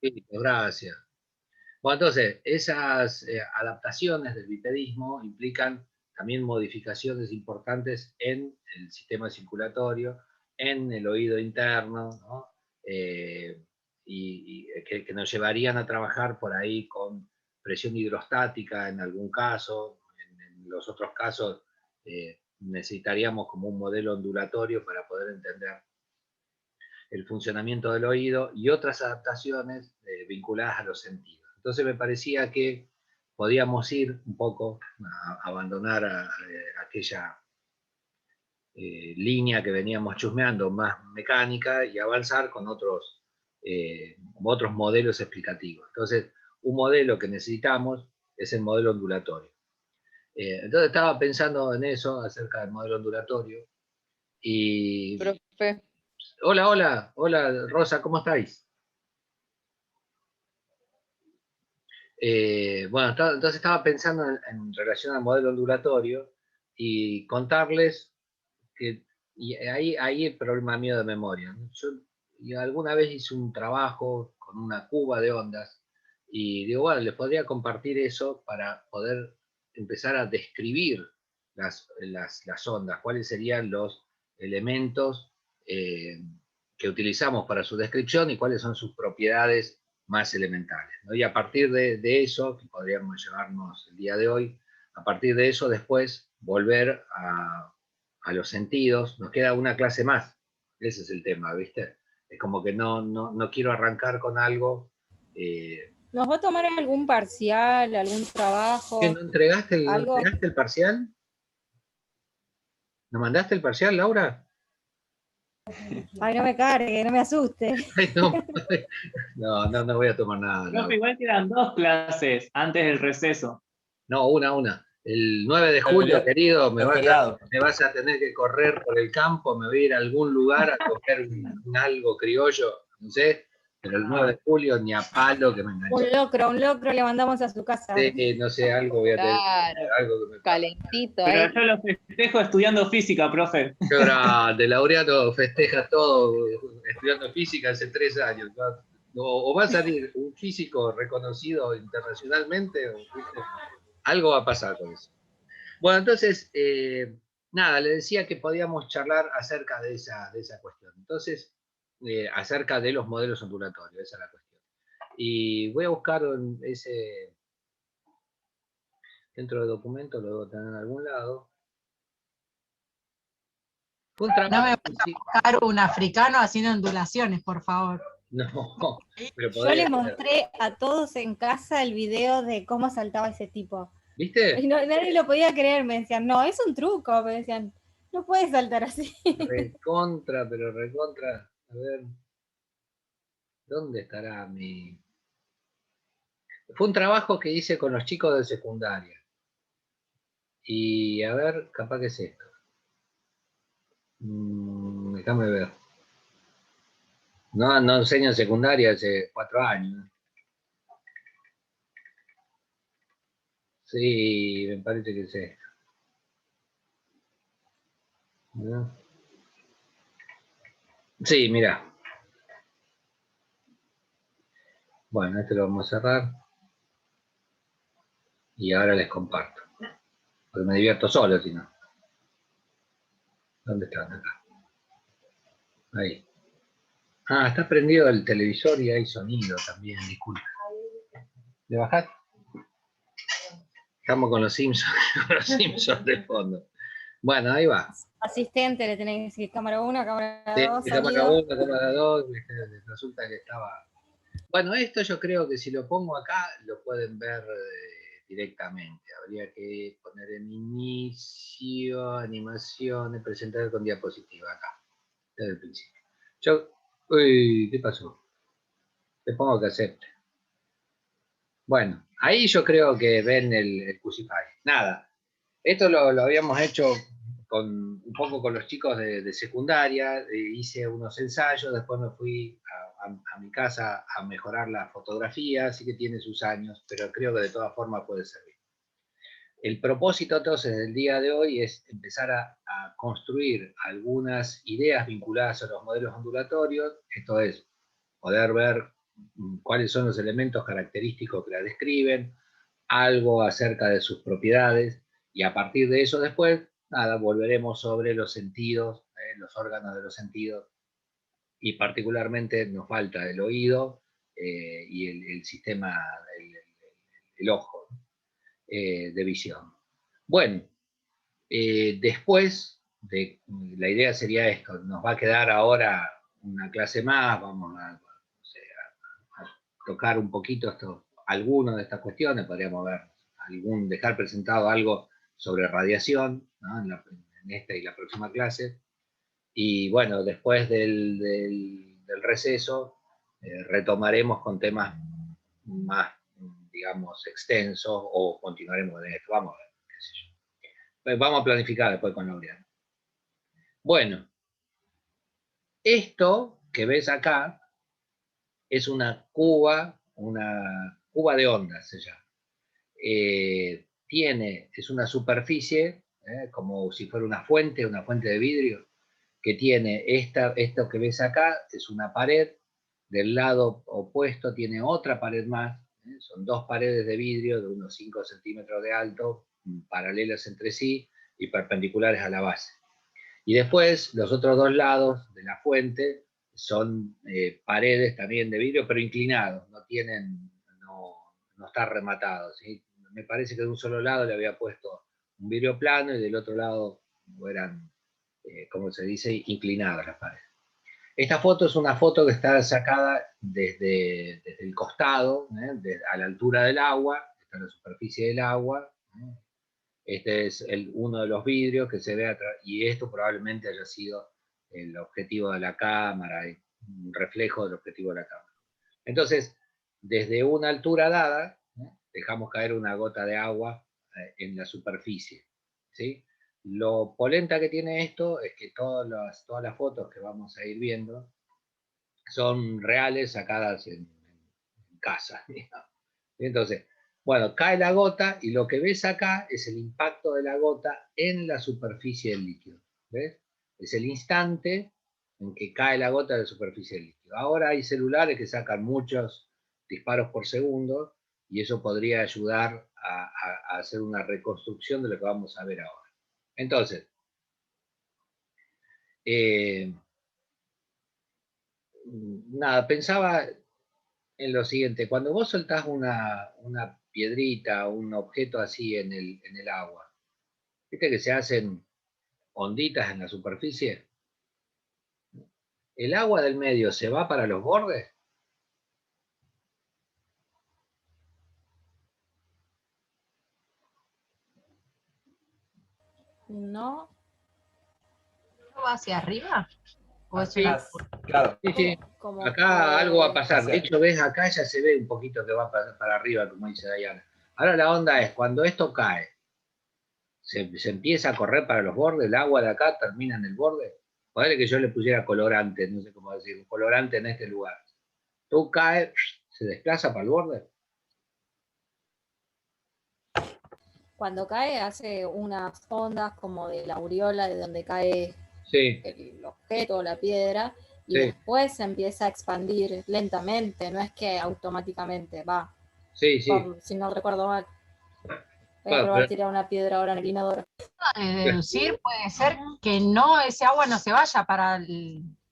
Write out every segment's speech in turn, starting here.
Sí, gracias. Bueno, entonces, esas adaptaciones del bipedismo implican también modificaciones importantes en el sistema circulatorio, en el oído interno, ¿no? Eh, que nos llevarían a trabajar por ahí con presión hidrostática en algún caso, en los otros casos necesitaríamos como un modelo ondulatorio para poder entender el funcionamiento del oído y otras adaptaciones vinculadas a los sentidos. Entonces me parecía que podíamos ir un poco a abandonar aquella línea que veníamos chusmeando más mecánica y avanzar con otros modelos explicativos. Entonces, un modelo que necesitamos es el modelo ondulatorio. Entonces estaba pensando en eso, acerca del modelo ondulatorio. Y Profe. hola, hola, hola Rosa, ¿cómo estáis? Bueno, entonces estaba pensando en relación al modelo ondulatorio y contarles que y ahí el problema mío de memoria, ¿no? Yo y alguna vez hice un trabajo con una cuba de ondas y digo, bueno, les podría compartir eso para poder empezar a describir las ondas, cuáles serían los elementos eh, que utilizamos para su descripción y cuáles son sus propiedades más elementales, ¿no? Y a partir de eso, que podríamos llevarnos el día de hoy, a partir de eso después volver a los sentidos. Nos queda una clase más, ese es el tema, ¿viste? Es como que no quiero arrancar con algo. ¿Nos va a tomar algún parcial, algún ¿Qué, trabajo, no algo? entregaste el parcial? ¿No mandaste el parcial, Laura? Ay, no me cargue, no me asuste. Ay, no voy a tomar nada, Profe, Laura. igual quedan 2 clases antes del receso. No, una. El 9 de julio, Feriado. querido, Es feriado. me vas a tener que correr por el campo, me voy a ir a algún lugar a coger un algo criollo, no sé, pero el 9 de julio ni a palo que me enganché. Un locro le mandamos a su casa. Sí, no sé, algo voy a tener, Claro, algo que me pasa. calentito Pero ahí. yo lo festejo estudiando física, profe. Qué grande, Laureano festeja todo estudiando física hace 3 años, ¿no? O va a salir un físico reconocido internacionalmente, ¿viste? Algo va a pasar con eso. Bueno, entonces, nada, le decía que podíamos charlar acerca de esa cuestión. Entonces, acerca de los modelos ondulatorios, esa es la cuestión. Y voy a buscar ese, dentro del documento, lo debo tener en algún lado. Fue un No me trabajo. vas a buscar un africano haciendo ondulaciones, por favor. No, pero Yo le podría ser. mostré a todos en casa el video de cómo saltaba ese tipo. ¿Viste? Y nadie lo podía creer, me decían, no, es un truco, me decían, no puedes saltar así. Recontra, pero recontra. A ver, ¿dónde estará mi...? Fue un trabajo que hice con los chicos de secundaria. Y a ver, capaz que es esto. Déjame ver. No enseño en secundaria hace 4 años. Sí, me parece que es esto. ¿No? Sí, mira. Bueno, este lo vamos a cerrar. Y ahora les comparto. Porque me divierto solo, si no. ¿Dónde están acá? Ahí. Ah, está prendido el televisor y hay sonido también, disculpe. ¿Le bajás? Estamos con los Simpsons, con los Simpsons de fondo. Bueno, ahí va. Asistente, le tenés que decir cámara 1, cámara 2, Cámara sonido. 1, cámara 2, resulta que estaba... Bueno, esto yo creo que si lo pongo acá, lo pueden ver directamente. Habría que poner en inicio, animaciones, presentar con diapositiva acá, desde el principio. Uy, ¿qué pasó? Le pongo que acepte. Bueno, ahí yo creo que ven el Crucify. Nada, esto lo habíamos hecho un poco con los chicos de secundaria, hice unos ensayos, después me fui a mi casa a mejorar la fotografía, así que tiene sus años, pero creo que de todas formas puede servir. El propósito entonces del día de hoy es empezar a construir algunas ideas vinculadas a los modelos ondulatorios, esto es, poder ver cuáles son los elementos característicos que la describen, algo acerca de sus propiedades, y a partir de eso después, nada, volveremos sobre los sentidos, los órganos de los sentidos, y particularmente nos falta el oído y el sistema, el ojo, de visión. Bueno, después, la idea sería esto, nos va a quedar ahora una clase más, vamos a, no sé, a tocar un poquito algunas de estas cuestiones, podríamos ver dejar presentado algo sobre radiación, ¿no? en esta y la próxima clase. Y bueno, después del receso, retomaremos con temas más, digamos, extensos, o continuaremos en esto. Vamos a ver, qué sé yo. Vamos a planificar después con Laureano. Bueno, esto que ves acá es una cuba de ondas, se llama. Es una superficie, como si fuera una fuente de vidrio, que tiene esto que ves acá, es una pared, del lado opuesto tiene otra pared más, son dos paredes de vidrio de unos 5 centímetros de alto, paralelas entre sí y perpendiculares a la base. Y después, los otros dos lados de la fuente son paredes también de vidrio, pero inclinados, no está rematado, ¿sí? Me parece que de un solo lado le había puesto un vidrio plano y del otro lado eran, como se dice, inclinadas las paredes. Esta foto es una foto que está sacada desde el costado, a la altura del agua, está en la superficie del agua. Este es uno de los vidrios que se ve atrás, y esto probablemente haya sido el objetivo de la cámara, un reflejo del objetivo de la cámara. Entonces, desde una altura dada, dejamos caer una gota de agua en la superficie, ¿sí? Lo polenta que tiene esto es que todas las fotos que vamos a ir viendo son reales, sacadas en casa, digamos. Entonces, bueno, cae la gota y lo que ves acá es el impacto de la gota en la superficie del líquido. ¿Ves? Es el instante en que cae la gota de la superficie del líquido. Ahora hay celulares que sacan muchos disparos por segundo y eso podría ayudar a hacer una reconstrucción de lo que vamos a ver ahora. Entonces, nada, pensaba en lo siguiente: cuando vos soltás una piedrita, un objeto así en el agua, ¿viste que se hacen onditas en la superficie? ¿El agua del medio se va para los bordes? No, ¿No va hacia arriba? ¿O eso Sí, Claro. sí. como Acá algo va a pasar. hacia- De hecho, ves, acá ya se ve un poquito que va para arriba, como dice Diana. Ahora la onda es, cuando esto cae, se empieza a correr para los bordes, el agua de acá termina en el borde. Podría que yo le pusiera colorante, no sé cómo decir, colorante en este lugar. Tú caes, se desplaza para el borde. cuando cae hace unas ondas como de la aureola de donde cae Sí, el objeto o la piedra, y sí, después se empieza a expandir lentamente, no es que automáticamente va, sí, sí. si no recuerdo mal. Voy a Bueno, probar tirar una piedra ahora en el inodoro. De deducir puede ser que no, ese agua no se vaya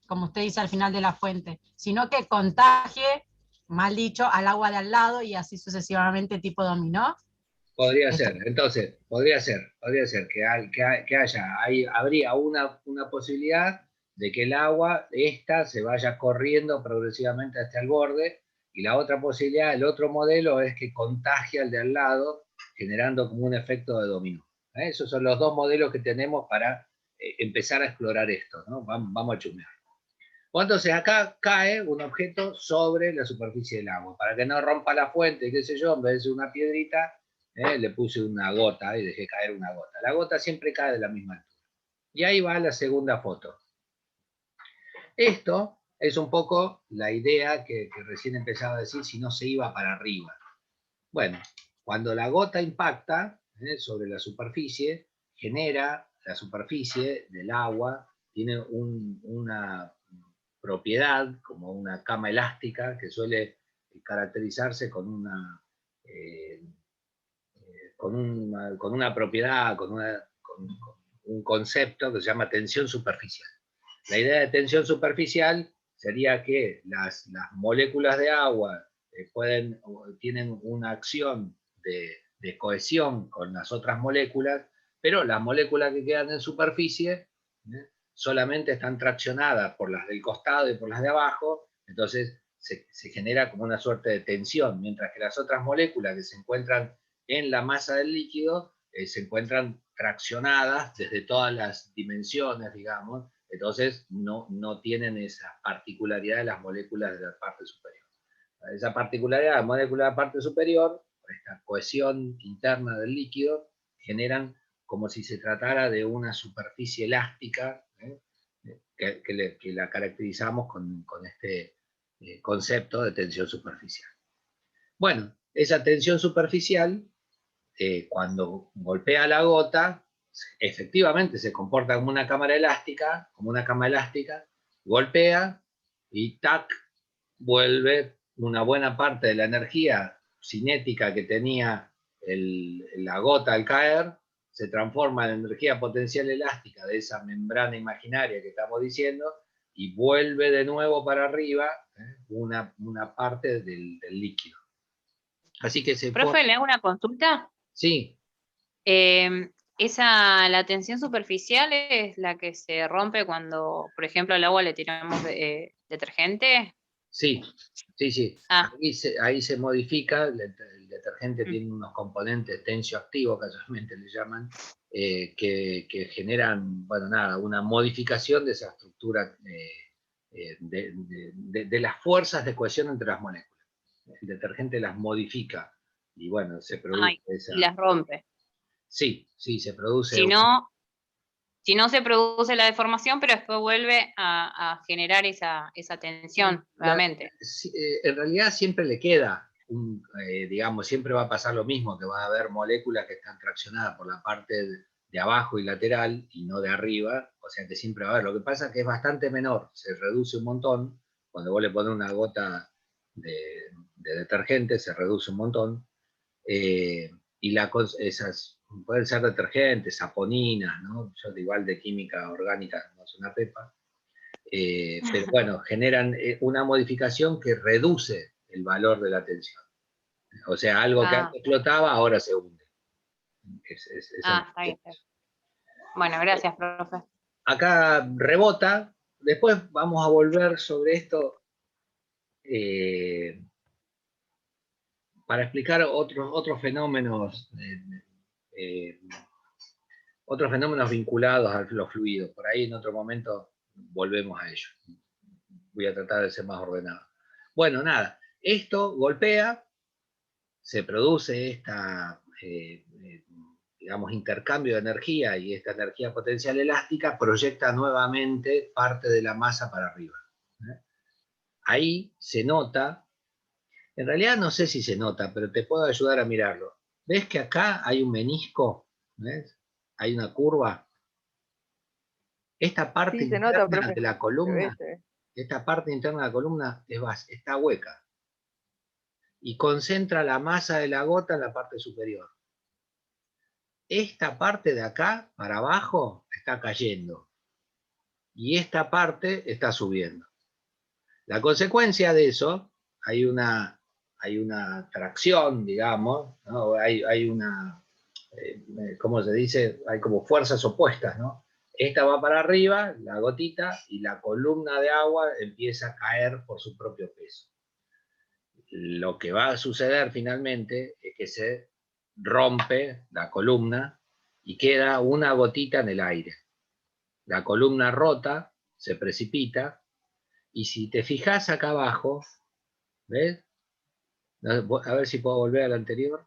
como usted dice, al final de la fuente, sino que contagie, mal dicho, al agua de al lado y así sucesivamente, tipo dominó. podría ser, entonces, podría ser que habría una posibilidad de que el agua, se vaya corriendo progresivamente hasta el borde, y la otra posibilidad, el otro modelo, es que contagie al de al lado, generando como un efecto de dominó. Esos son los dos modelos que tenemos para empezar a explorar esto, ¿no? Vamos a chumear. Entonces acá cae un objeto sobre la superficie del agua. Para que no rompa la fuente, qué sé yo, en vez de una piedrita, le puse una gota y dejé caer una gota. La gota siempre cae de la misma altura. Y ahí va la segunda foto. Esto es un poco la idea que recién empezaba a decir, si no se iba para arriba. Bueno, cuando la gota impacta sobre la superficie, genera la superficie del agua, tiene una propiedad, como una cama elástica, que suele caracterizarse con una, con una propiedad, con un concepto que se llama tensión superficial. La idea de tensión superficial sería que las moléculas de agua tienen una acción de cohesión con las otras moléculas, pero las moléculas que quedan en superficie solamente están traccionadas por las del costado y por las de abajo, entonces se genera como una suerte de tensión, mientras que las otras moléculas que se encuentran en la masa del líquido se encuentran traccionadas desde todas las dimensiones, digamos, entonces no tienen esa particularidad de las moléculas de la parte superior. Esa particularidad de las moléculas de la parte superior, esta cohesión interna del líquido, generan como si se tratara de una superficie elástica, que la caracterizamos con este concepto de tensión superficial. Bueno, esa tensión superficial, cuando golpea la gota, efectivamente se comporta como una cámara elástica, golpea y tac, vuelve una buena parte de la energía cinética que tenía la gota al caer, se transforma en energía potencial elástica de esa membrana imaginaria que estamos diciendo, y vuelve de nuevo para arriba una parte del líquido. Así que Profe, ¿le hago una consulta? Sí. La tensión superficial es la que se rompe cuando, por ejemplo, al agua le tiramos detergente. Sí. Ah. Ahí se modifica, el detergente tiene unos componentes tensioactivos, casualmente le llaman, que generan, bueno, nada, una modificación de esa estructura, de las fuerzas de cohesión entre las moléculas. El detergente las modifica y bueno, se produce y las rompe. Sí, se produce. Si no se produce la deformación, pero después vuelve a generar esa tensión nuevamente. En realidad siempre le queda, digamos, siempre va a pasar lo mismo, que va a haber moléculas que están traccionadas por la parte de abajo y lateral y no de arriba, o sea que siempre va a haber. Lo que pasa es que es bastante menor, se reduce un montón, cuando vos le pones una gota de detergente se reduce un montón, y esas pueden ser detergentes, saponinas, ¿no? Yo igual de química orgánica no soy una pepa, pero bueno, generan una modificación que reduce el valor de la tensión. O sea, algo que antes flotaba ahora se hunde. Está bien. Bueno, gracias, profe. Acá rebota, después vamos a volver sobre esto para explicar otros fenómenos vinculados a los fluidos. Por ahí en otro momento volvemos a ello. Voy a tratar de ser más ordenado. Bueno, nada, esto golpea, se produce esta, digamos, intercambio de energía, y esta energía potencial elástica proyecta nuevamente parte de la masa para arriba. Ahí se nota, en realidad no sé si se nota, pero te puedo ayudar a mirarlo. ¿Ves que acá hay un menisco? ¿Ves? Hay una curva. Esta parte interna de la columna, esta parte interna de la columna está hueca y concentra la masa de la gota en la parte superior. Esta parte de acá para abajo está cayendo y esta parte está subiendo. La consecuencia de eso, hay una tracción, digamos, ¿no? Hay una, ¿cómo se dice? Hay como fuerzas opuestas, ¿no? Esta va para arriba, la gotita, y la columna de agua empieza a caer por su propio peso. Lo que va a suceder finalmente es que se rompe la columna y queda una gotita en el aire. La columna rota, se precipita, y si te fijas acá abajo, ¿ves? A ver si puedo volver al anterior.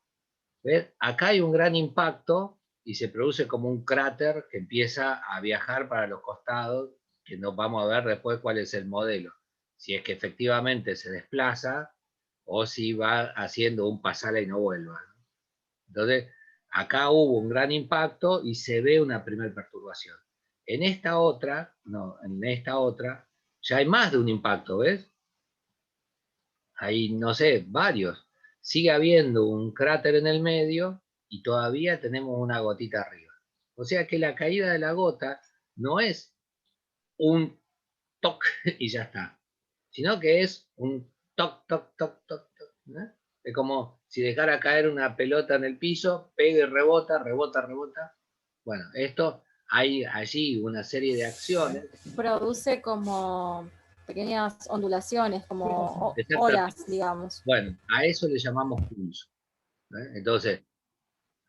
¿Ves? Acá hay un gran impacto y se produce como un cráter que empieza a viajar para los costados, que nos vamos a ver después cuál es el modelo. Si es que efectivamente se desplaza o si va haciendo un pasala y no vuelva. Entonces, acá hubo un gran impacto y se ve una primera perturbación. En esta otra, ya hay más de un impacto, ¿ves? Hay, no sé, varios. Sigue habiendo un cráter en el medio y todavía tenemos una gotita arriba. O sea que la caída de la gota no es un toc y ya está, sino que es un toc, toc, toc, toc, toc, ¿no? Es como si dejara caer una pelota en el piso, pega y rebota, rebota, rebota. Bueno, esto hay allí una serie de acciones. Produce como pequeñas ondulaciones, como olas, digamos. Bueno, a eso le llamamos pulso. Entonces,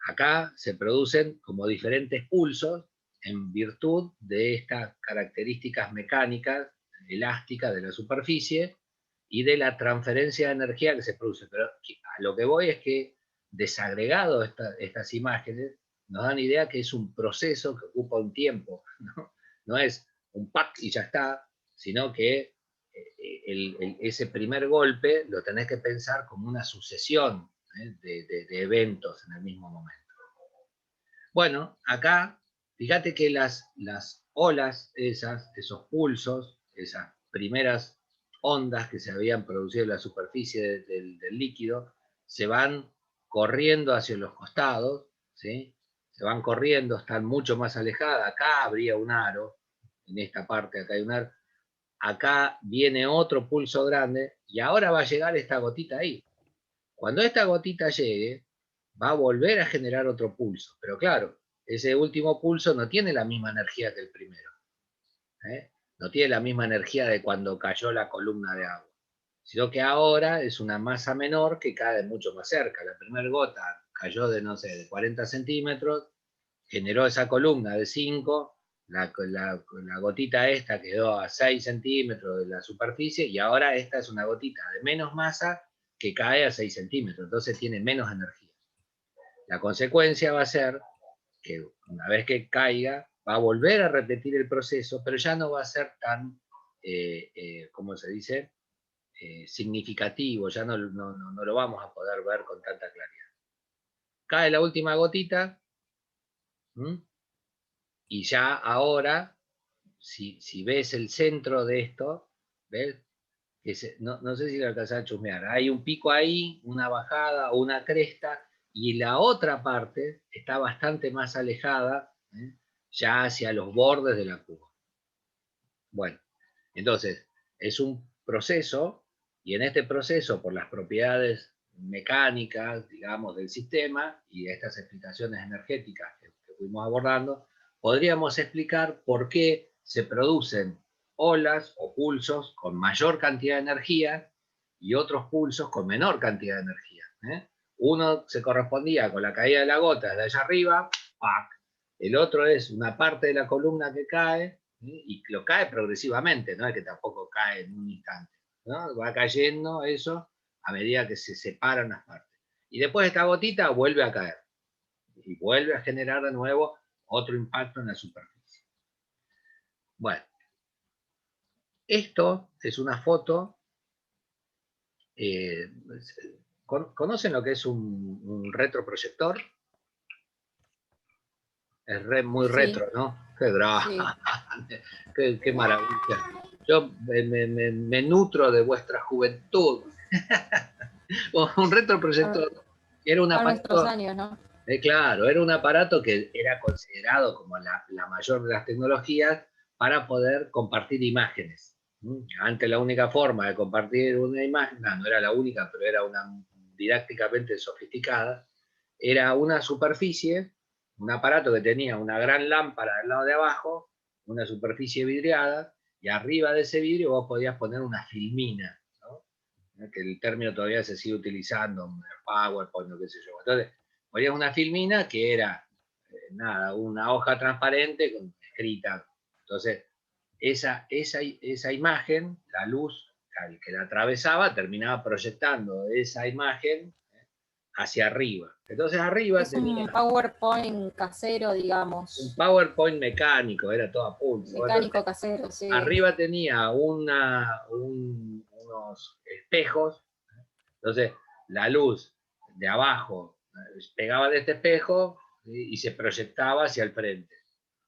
acá se producen como diferentes pulsos en virtud de estas características mecánicas, elásticas de la superficie y de la transferencia de energía que se produce. Pero a lo que voy es que desagregado estas imágenes nos dan idea que es un proceso que ocupa un tiempo, ¿no? No es un pack y ya está, sino que ese primer golpe lo tenés que pensar como una sucesión de eventos en el mismo momento. Bueno, acá, fíjate que las olas, esos pulsos, esas primeras ondas que se habían producido en la superficie del líquido, se van corriendo hacia los costados, ¿sí? Se van corriendo, están mucho más alejadas. Acá habría un aro, en esta parte acá hay un aro. Acá viene otro pulso grande y ahora va a llegar esta gotita ahí. Cuando esta gotita llegue, va a volver a generar otro pulso. Pero claro, ese último pulso no tiene la misma energía que el primero. No tiene la misma energía de cuando cayó la columna de agua. Sino que ahora es una masa menor que cae mucho más cerca. La primera gota cayó de, no sé, de 40 centímetros, generó esa columna de 5, la gotita esta quedó a 6 centímetros de la superficie y ahora esta es una gotita de menos masa que cae a 6 centímetros, entonces tiene menos energía. La consecuencia va a ser que una vez que caiga, va a volver a repetir el proceso, pero ya no va a ser tan, ¿cómo se dice? Significativo, ya no lo vamos a poder ver con tanta claridad. Cae la última gotita, y ya ahora, si ves el centro de esto, ¿ves? No sé si lo alcanzás a chusmear. Hay un pico ahí, una bajada o una cresta, y la otra parte está bastante más alejada, ya hacia los bordes de la cuba. Bueno, entonces, es un proceso, y en este proceso, por las propiedades mecánicas, digamos, del sistema, y estas explicaciones energéticas que fuimos abordando, podríamos explicar por qué se producen olas o pulsos con mayor cantidad de energía y otros pulsos con menor cantidad de energía. Uno se correspondía con la caída de la gota de allá arriba, ¡pac! El otro es una parte de la columna que cae, y lo cae progresivamente, no es que tampoco cae en un instante, ¿no? Va cayendo eso a medida que se separan las partes. Y después esta gotita vuelve a caer y vuelve a generar de nuevo otro impacto en la superficie. Bueno, esto es una foto. ¿Conocen lo que es un retroproyector? Es muy retro, ¿no? Qué grande, qué maravilla. Yo me nutro de vuestra juventud. Un retroproyector era un aparato. Años, ¿no? Claro, era un aparato que era considerado como la mayor de las tecnologías para poder compartir imágenes. Antes la única forma de compartir una imagen, no era la única, pero era una didácticamente sofisticada, era una superficie, un aparato que tenía una gran lámpara al lado de abajo, una superficie vidriada, y arriba de ese vidrio vos podías poner una filmina, ¿no? Que el término todavía se sigue utilizando, PowerPoint, o qué sé yo. Entonces, ponías una filmina que era, nada, una hoja transparente escrita. Entonces, esa imagen, la luz que la atravesaba, terminaba proyectando esa imagen hacia arriba. Entonces arriba es tenía un PowerPoint casero, digamos. Un PowerPoint mecánico, era todo a pulso. Mecánico. Entonces, casero, sí. Arriba tenía unos espejos. Entonces la luz de abajo pegaba de este espejo y se proyectaba hacia el frente.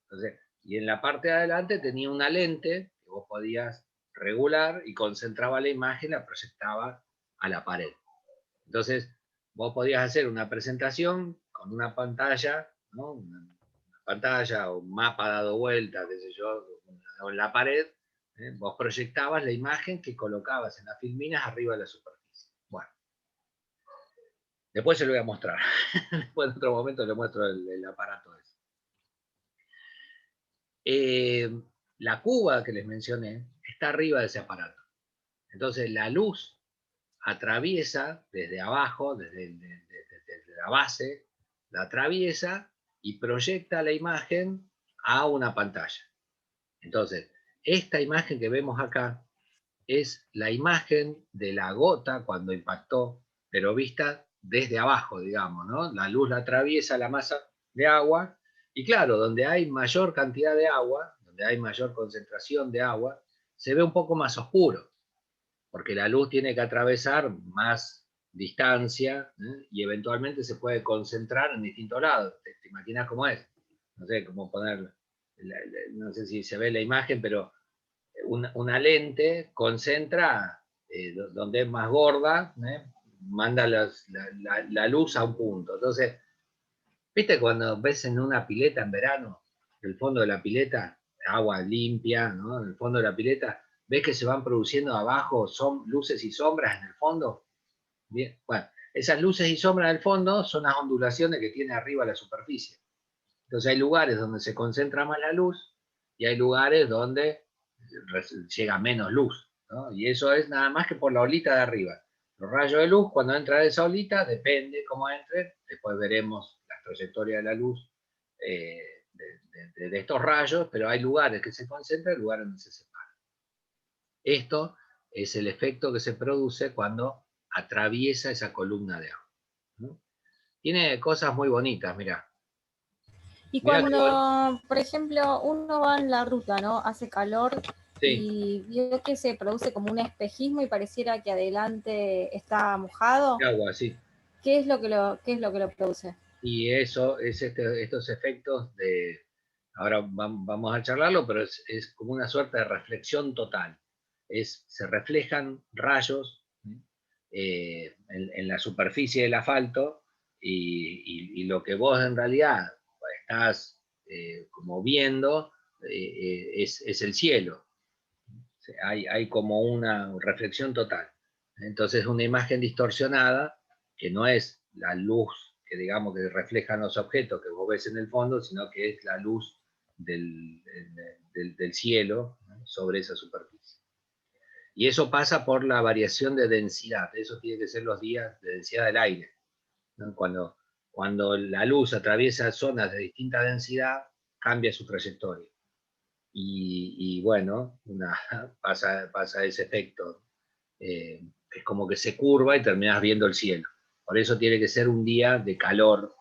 Entonces, y en la parte de adelante tenía una lente que vos podías regular y concentraba la imagen, la proyectaba a la pared. Entonces, vos podías hacer una presentación con una pantalla, ¿no? Una pantalla o un mapa dado vuelta, qué sé yo, o en la pared, vos proyectabas la imagen que colocabas en las filminas arriba de la superficie. Bueno, después se lo voy a mostrar. Después en otro momento le muestro el aparato ese. La cuba que les mencioné está arriba de ese aparato. Entonces la luz atraviesa desde abajo, desde la base, la atraviesa y proyecta la imagen a una pantalla. Entonces, esta imagen que vemos acá es la imagen de la gota cuando impactó, pero vista desde abajo, digamos, ¿no? La luz la atraviesa la masa de agua y claro, donde hay mayor cantidad de agua, donde hay mayor concentración de agua, se ve un poco más oscuro, porque la luz tiene que atravesar más distancia, y eventualmente se puede concentrar en distintos lados. ¿Te imaginas cómo es? No sé cómo ponerlo. No sé si se ve la imagen, pero una lente concentra donde es más gorda, manda la luz a un punto. Entonces, ¿viste cuando ves en una pileta en verano, el fondo de la pileta, agua limpia, ¿no? En el fondo de la pileta, ves que se van produciendo abajo luces y sombras en el fondo? Bien, bueno, esas luces y sombras del fondo son las ondulaciones que tiene arriba la superficie. Entonces hay lugares donde se concentra más la luz y hay lugares donde llega menos luz, ¿no? Y eso es nada más que por la olita de arriba. Los rayos de luz, cuando entra de esa olita, depende cómo entre, después veremos la trayectoria de la luz de estos rayos, pero hay lugares que se concentran y lugares donde se separan. Esto es el efecto que se produce cuando atraviesa esa columna de agua, ¿no? Tiene cosas muy bonitas, mirá. Y Mirá cuando, por ejemplo, uno va en la ruta, ¿no? Hace calor sí. y vio que se produce como un espejismo y pareciera que adelante está mojado. Agua, sí. ¿Qué es lo que lo produce? Y eso es estos efectos de, ahora vamos a charlarlo, pero es como una suerte de reflexión total. Se reflejan rayos en la superficie del asfalto y lo que vos en realidad estás como viendo es el cielo. Hay como una reflexión total. Entonces una imagen distorsionada que no es la luz que digamos que reflejan los objetos que vos ves en el fondo, sino que es la luz del cielo, ¿no? Sobre esa superficie. Y eso pasa por la variación de densidad. Eso tiene que ser los días de densidad del aire, ¿no? Cuando la luz atraviesa zonas de distinta densidad, cambia su trayectoria. Y bueno, pasa ese efecto. Es como que se curva y terminas viendo el cielo. Por eso tiene que ser un día de calor.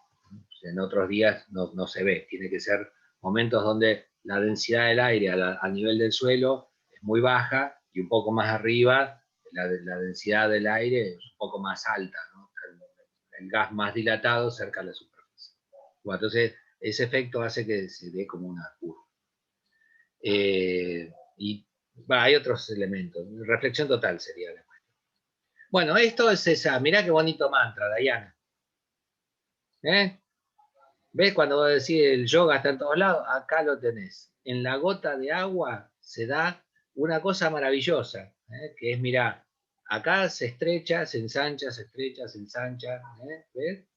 En otros días no se ve. Tiene que ser momentos donde la densidad del aire a nivel del suelo es muy baja y un poco más arriba la densidad del aire es un poco más alta, ¿no? El gas más dilatado cerca de la superficie. Bueno, entonces ese efecto hace que se dé como una curva. Y hay otros elementos. Reflexión total sería la cuestión. Bueno, esto es esa. Mirá qué bonito mantra, Dayana. ¿Ves cuando vos decís el yoga está en todos lados? Acá lo tenés. En la gota de agua se da una cosa maravillosa, que es, mirá, acá se estrecha, se ensancha, se estrecha, se ensancha. ¿Ves?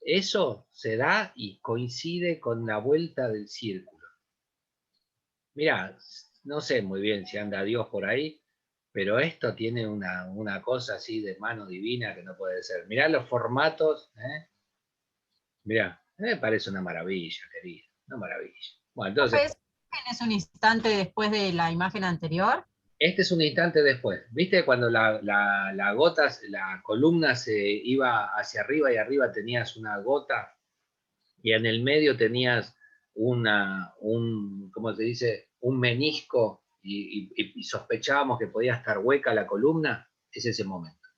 Eso se da y coincide con la vuelta del círculo. Mirá, no sé muy bien si anda Dios por ahí, pero esto tiene una cosa así de mano divina que no puede ser. Mirá los formatos, mirá, me parece una maravilla, querido, una maravilla. Bueno, entonces, ¿Es un instante después de la imagen anterior? este es un instante después. ¿Viste cuando la gota, la columna se iba hacia arriba y arriba tenías una gota y en el medio tenías ¿cómo se dice? Un menisco y sospechábamos que podía estar hueca la columna? Es ese momento.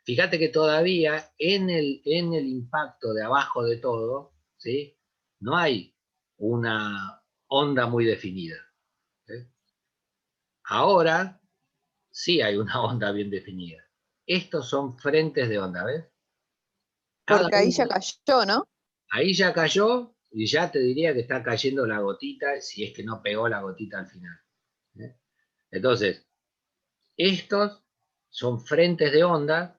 Fíjate que todavía en el impacto de abajo de todo, ¿sí? No hay una onda muy definida. Ahora sí hay una onda bien definida. Estos son frentes de onda, ¿ves? Cada Porque ahí uno- ya cayó, ¿no? Ahí ya cayó y ya te diría que está cayendo la gotita, si es que no pegó la gotita al final. ¿Eh? Entonces, estos son frentes de onda,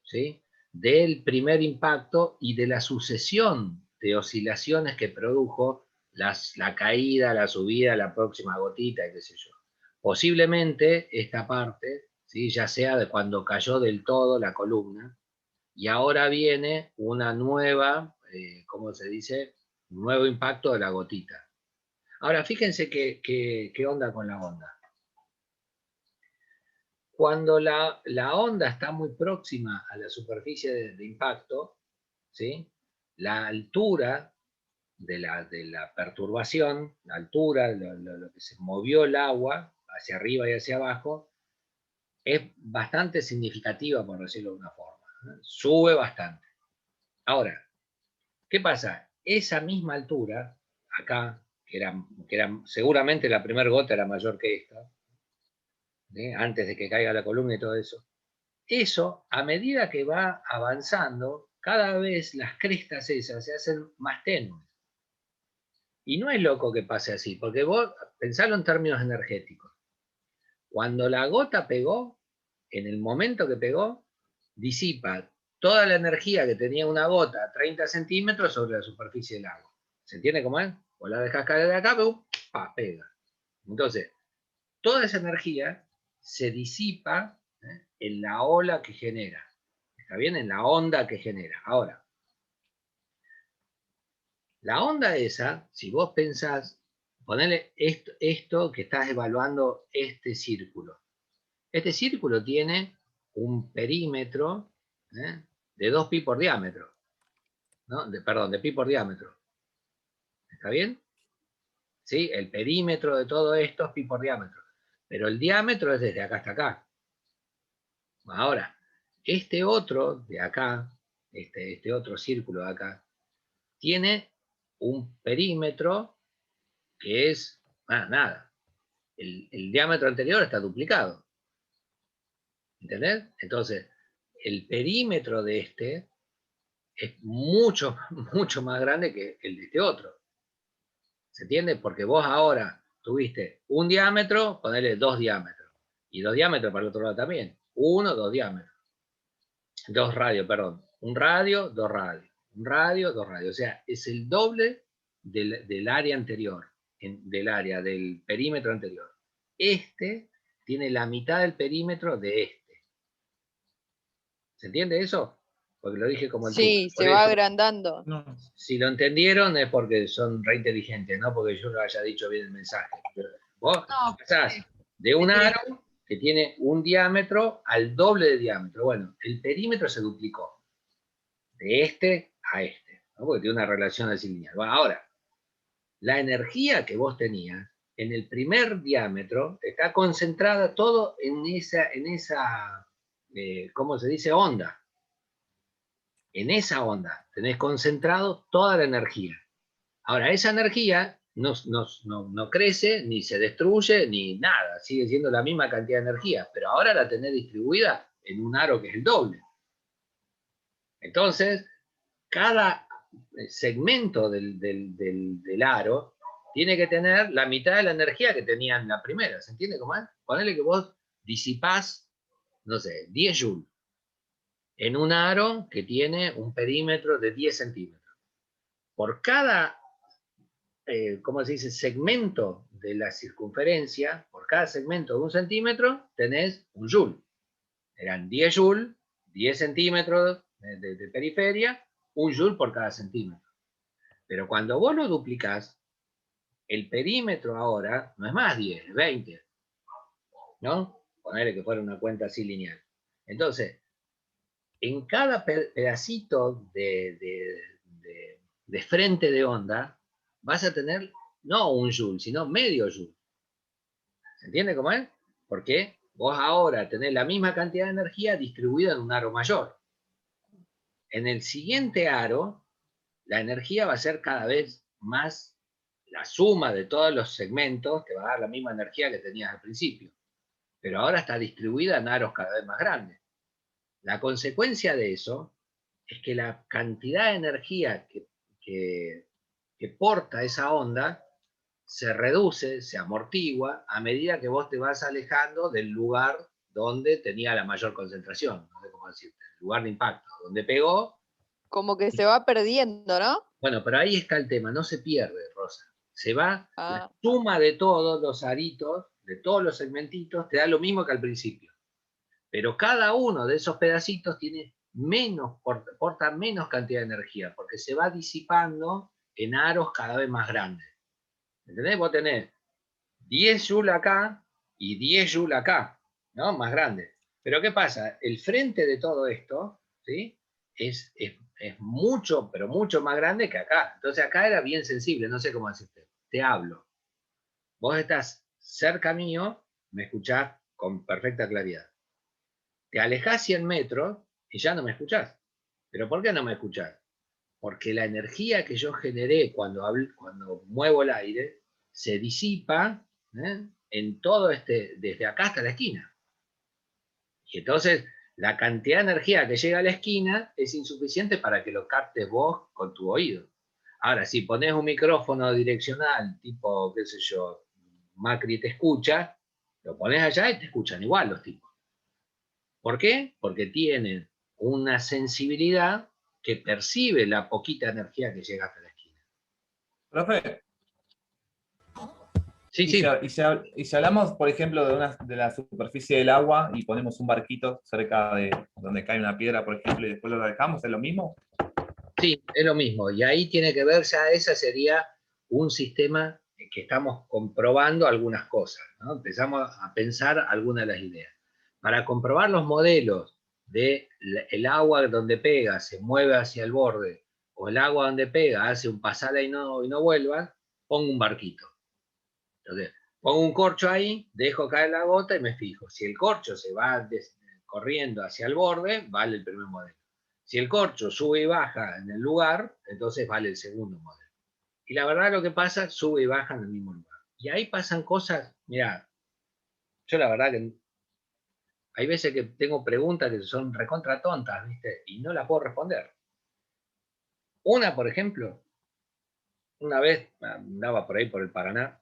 ¿sí? Del primer impacto y de la sucesión de oscilaciones que produjo la caída, la subida, la próxima gotita, qué sé yo. Posiblemente esta parte, ¿sí? Ya sea de cuando cayó del todo la columna, y ahora viene una nueva, ¿cómo se dice? Un nuevo impacto de la gotita. Ahora, fíjense qué onda con la onda. Cuando la onda está muy próxima a la superficie de impacto, ¿sí? La altura de la perturbación, la altura, lo que se movió el agua hacia arriba y hacia abajo, es bastante significativa, por decirlo de una forma, ¿no? Sube bastante. Ahora, ¿qué pasa? Esa misma altura, acá, que era seguramente la primera gota era mayor que esta, antes de que caiga la columna y todo eso. Eso, a medida que va avanzando, cada vez las crestas esas se hacen más tenues. Y no es loco que pase así, porque vos pensalo en términos energéticos. Cuando la gota pegó, en el momento que pegó, disipa toda la energía que tenía una gota a 30 centímetros sobre la superficie del agua. ¿Se entiende cómo es? Vos la dejás caer de acá, pero pega. Entonces, toda esa energía se disipa en la ola que genera. ¿Está bien? En la onda que genera. Ahora, la onda esa, si vos pensás, ponele esto que estás evaluando, este círculo. Este círculo tiene un perímetro de 2 pi por diámetro. ¿No? Perdón, de pi por diámetro. ¿Está bien? ¿Sí? El perímetro de todo esto es pi por diámetro. Pero el diámetro es desde acá hasta acá. Ahora, este otro de acá, este otro círculo de acá, tiene un perímetro que es, nada. El diámetro anterior está duplicado. ¿Entendés? Entonces, el perímetro de este es mucho, mucho más grande que el de este otro. ¿Se entiende? Porque vos ahora tuviste un diámetro, ponele 2 diámetros. Y 2 diámetros para el otro lado también. 1, 2 diámetros. 2 radios, perdón. Un radio, 2 radios. Un radio, 2 radios. O sea, es el doble del área anterior, del área del perímetro anterior. Este tiene la mitad del perímetro de este. ¿Se entiende eso? Porque lo dije como el Sí, tubo. se va agrandando. No. Si lo entendieron es porque son re inteligentes, no porque yo no haya dicho bien el mensaje. Vos No, pasás de un aro que tiene un diámetro al doble de diámetro. Bueno, el perímetro se duplicó de este a este, ¿no? Porque tiene una relación así lineal. Bueno, ahora, la energía que vos tenías en el primer diámetro está concentrada todo en esa ¿cómo se dice? Onda. En esa onda tenés concentrado toda la energía. Ahora, esa energía no crece, ni se destruye, ni nada. Sigue siendo la misma cantidad de energía, pero ahora la tenés distribuida en un aro que es el doble. Entonces, cada segmento del aro tiene que tener la mitad de la energía que tenía en la primera. ¿Se entiende cómo es? Ponele que vos disipás, no sé, 10 joules en un aro que tiene un perímetro de 10 centímetros. Por cada ¿cómo se dice? Segmento de la circunferencia, por cada segmento de 1 centímetro, tenés un joule. Eran 10 joules, 10 centímetros de periferia, 1 joule por cada centímetro. Pero cuando vos lo duplicás, el perímetro ahora no es más 10, es 20. ¿No? Ponerle que fuera una cuenta así lineal. Entonces, en cada pedacito de frente de onda, vas a tener no 1 joule, sino medio joule. ¿Se entiende cómo es? Porque vos ahora tenés la misma cantidad de energía distribuida en un aro mayor. En el siguiente aro, la energía va a ser cada vez más, la suma de todos los segmentos te va a dar la misma energía que tenías al principio. Pero ahora está distribuida en aros cada vez más grandes. La consecuencia de eso es que la cantidad de energía que porta esa onda se reduce, se amortigua a medida que vos te vas alejando del lugar donde tenía la mayor concentración, no sé cómo decirte, el lugar de impacto, donde pegó. Como que se va perdiendo, ¿no? Bueno, pero ahí está el tema, no se pierde, Rosa. Se va, la Ah, suma de todos los aritos, de todos los segmentitos, te da lo mismo que al principio. Pero cada uno de esos pedacitos tiene menos, porta menos cantidad de energía, porque se va disipando en aros cada vez más grandes. ¿Entendés? Vos tenés 10 joules acá y 10 joules acá, ¿no? Más grande. Pero ¿qué pasa? El frente de todo esto, ¿sí? Es mucho, pero mucho más grande que acá. Entonces acá era bien sensible, no sé cómo decirte. Te hablo. Vos estás cerca mío, me escuchás con perfecta claridad. Te alejás 100 metros y ya no me escuchás. ¿Pero por qué no me escuchás? Porque la energía que yo generé cuando muevo el aire se disipa, ¿eh? En todo desde acá hasta la esquina. Y entonces la cantidad de energía que llega a la esquina es insuficiente para que lo captes vos con tu oído. Ahora, si pones un micrófono direccional, tipo, qué sé yo, Macri te escucha, lo pones allá y te escuchan igual los tipos. ¿Por qué? Porque tienen una sensibilidad que percibe la poquita energía que llega hasta la esquina. Profe, Sí, sí. y si hablamos, por ejemplo, de la superficie del agua y ponemos un barquito cerca de donde cae una piedra, por ejemplo, y después lo dejamos, ¿es lo mismo? Sí, es lo mismo. Y ahí tiene que ver, ya ese sería un sistema que estamos comprobando algunas cosas, ¿no? Empezamos a pensar algunas de las ideas. Para comprobar los modelos de el agua donde pega se mueve hacia el borde, o el agua donde pega hace un pasada y no vuelva, pongo un barquito. Entonces, pongo un corcho ahí, dejo caer la gota y me fijo. Si el corcho se va corriendo hacia el borde, vale el primer modelo. Si el corcho sube y baja en el lugar, entonces vale el segundo modelo. Y la verdad lo que pasa, sube y baja en el mismo lugar. Y ahí pasan cosas, mirá, yo la verdad que hay veces que tengo preguntas que son recontra tontas, ¿viste? Y no las puedo responder. Una, por ejemplo, una vez andaba por ahí por el Paraná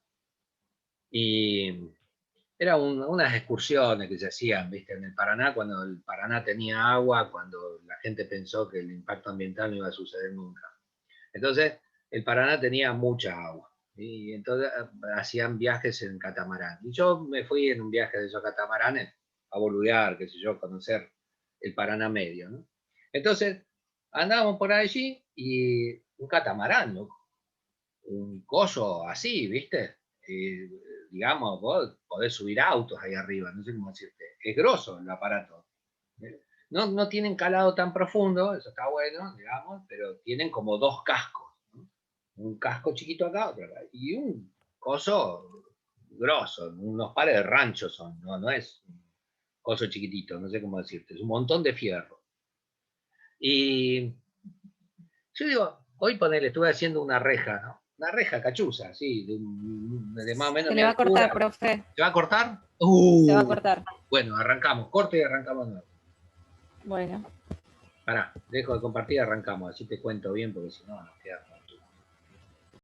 y eran unas excursiones que se hacían, ¿viste? En el Paraná, cuando el Paraná tenía agua, cuando la gente pensó que el impacto ambiental no iba a suceder nunca. Entonces, el Paraná tenía mucha agua. Y entonces hacían viajes en catamarán. Y yo me fui en un viaje de esos catamaranes a boludear, qué sé yo, conocer el Paraná medio, ¿no? Entonces, andábamos por allí y un catamarán, ¿no? Un coso así, ¿viste? Digamos, vos podés subir autos ahí arriba, no sé cómo decirte. Es grosso el aparato. No tienen calado tan profundo, eso está bueno, digamos, pero tienen como dos cascos, ¿no? Un casco chiquito acá, otro acá, y un coso grosso, unos pares de rancho son, no es un coso chiquitito, no sé cómo decirte, es un montón de fierro. Y yo digo, hoy ponele, estuve haciendo una reja, ¿no? Una reja cachuza, así, de más o menos Se mi le va a cortar, altura. profe. ¿Se va a cortar? Se va a cortar. Bueno, arrancamos, corte y arrancamos nuevo. Bueno. Pará, dejo de compartir y arrancamos, así te cuento bien, porque si no nos quedamos.